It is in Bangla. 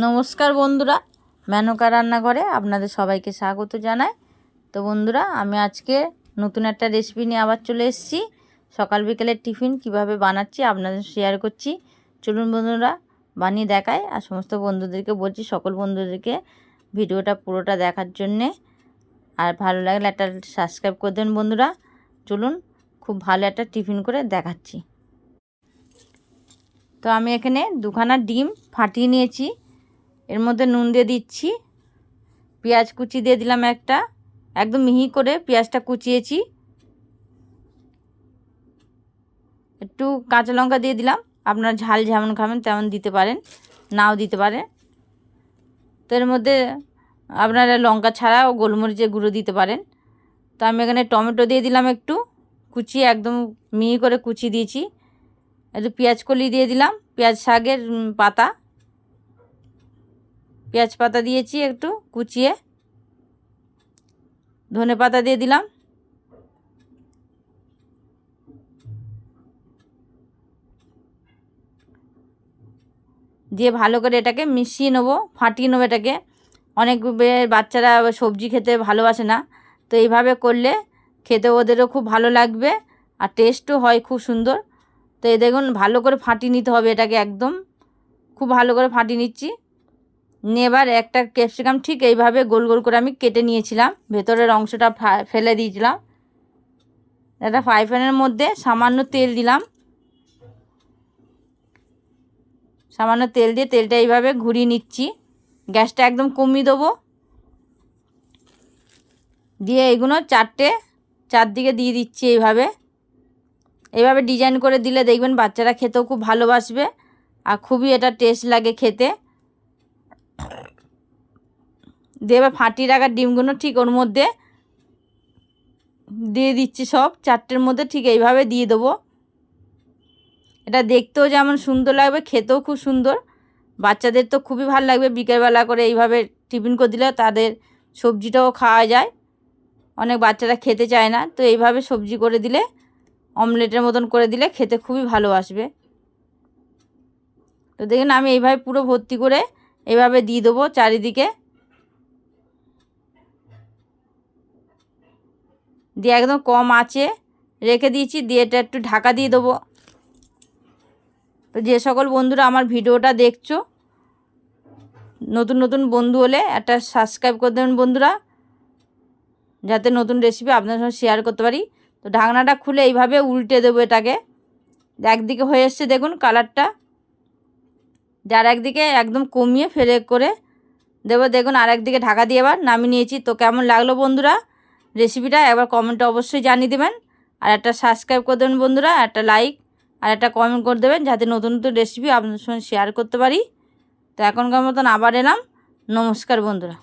নমস্কার বন্ধুরা, মেনকা রান্নাঘরে আপনাদের সবাইকে স্বাগত জানাই। তো বন্ধুরা, আমি আজকে নতুন একটা রেসিপি নিয়ে আবার চলে এসেছি। সকাল বিকেলের টিফিন কিভাবে বানাচ্ছি আপনাদের শেয়ার করছি। চলুন বন্ধুরা, বানিয়ে দেখাই। আর সমস্ত বন্ধুদেরকে বলছি, সকল বন্ধুদেরকে ভিডিওটা পুরোটা দেখার জন্যে। আর ভালো লাগলে একটা সাবস্ক্রাইব করে দেন বন্ধুরা। চলুন, খুব ভালো একটা টিফিন করে দেখাচ্ছি। তো আমি এখানে দুখানা ডিম ফাটিয়ে নিয়েছি। এর মধ্যে নুন দিয়ে দিচ্ছি, পেঁয়াজ কুচি দিয়ে দিলাম একটা, একদম মিহি করে পেঁয়াজটা কুচিয়েছি। একটু কাঁচা লঙ্কা দিয়ে দিলাম, আপনারা ঝাল যেমন খাবেন তেমন দিতে পারেন, নাও দিতে পারেন। তো এর মধ্যে আপনারা লঙ্কা ছাড়াও গোলমরিচের গুঁড়ো দিতে পারেন। তো আমি এখানে টমেটো দিয়ে দিলাম একটু কুচিয়ে, একদম মিহি করে কুচিয়ে দিয়েছি। একটু পেঁয়াজ কলি দিয়ে দিলাম, পেঁয়াজ শাকের পাতা, পেঁয়াজ পাতা দিয়েছি একটু কুচিয়ে। ধনে পাতা দিয়ে দিলাম। দিয়ে ভালো করে এটাকে মিশিয়ে নেবো, ফাটিয়ে নেবো এটাকে। অনেক বাচ্চারা সবজি খেতে ভালোবাসে না, তো এইভাবে করলে খেতে ওদেরও খুব ভালো লাগবে আর টেস্টও হয় খুব সুন্দর। তো এই দেখুন, ভালো করে ফাটিয়ে নিতে হবে এটাকে, একদম খুব ভালো করে ফাটিয়ে নিচ্ছি। নিয়ে এবার একটা ক্যাপসিকাম ঠিক এইভাবে গোল গোল করে আমি কেটে নিয়েছিলাম, ভেতরের অংশটা ফেলে দিয়েছিলাম। একটা ফ্রাই প্যানের মধ্যে সামান্য তেল দিলাম, সামান্য তেল দিয়ে তেলটা এইভাবে ঘুরিয়ে নিচ্ছি। গ্যাসটা একদম কমিয়ে দেবো। দিয়ে এগুলো চারদিকে দিয়ে দিচ্ছি এইভাবে। এইভাবে ডিজাইন করে দিলে দেখবেন বাচ্চারা খেতেও খুব ভালোবাসবে আর খুবই এটা টেস্ট লাগে খেতে। দিয়ে এবার ফাটিয়ে রাখা ডিমগুলো ঠিক ওর মধ্যে দিয়ে দিচ্ছি, সব চারটের মধ্যে ঠিক এইভাবে দিয়ে দেবো। এটা দেখতেও যেমন সুন্দর লাগবে, খেতেও খুব সুন্দর। বাচ্চাদের তো খুবই ভালো লাগবে, বিকেলবেলা করে এইভাবে টিফিন করে দিলে তাদের সবজিটাও খাওয়া যায়। অনেক বাচ্চারা খেতে চায় না, তো এইভাবে সবজি করে দিলে, অমলেটের মতন করে দিলে খেতে খুবই ভালোবাসবে। তো দেখুন, আমি এইভাবে পুরো ভর্তি করে এইভাবে দিয়ে দেবো চারিদিকে। দিয়ে একদম কম আঁচে রেখে দিয়েছি, দিয়ে এটা একটু ঢাকা দিয়ে দেবো। তো যে সকল বন্ধুরা আমার ভিডিওটা দেখছো, নতুন নতুন বন্ধু হলে একটা সাবস্ক্রাইব করে দেবেন বন্ধুরা, যাতে নতুন রেসিপি আপনাদের সঙ্গে শেয়ার করতে পারি। তো ঢাকনাটা খুলে এইভাবে উল্টে দেবো এটাকে। একদিকে হয়ে এসছে দেখুন কালারটা, যার একদিকে একদম কমিয়ে ফেলে করে দেবো। দেখুন আর একদিকে ঢাকা দিয়ে এবার নামিয়ে নিয়েছি। তো কেমন লাগলো বন্ধুরা রেসিপিটা, একবার কমেন্টে অবশ্যই জানিয়ে দেবেন। আর একটা সাবস্ক্রাইব করে দেবেন বন্ধুরা, একটা লাইক আর একটা কমেন্ট করে দেবেন, যাতে নতুন নতুন রেসিপি আপনাদের সঙ্গে শেয়ার করতে পারি। তো এখনকার মতন আবার এলাম। নমস্কার বন্ধুরা।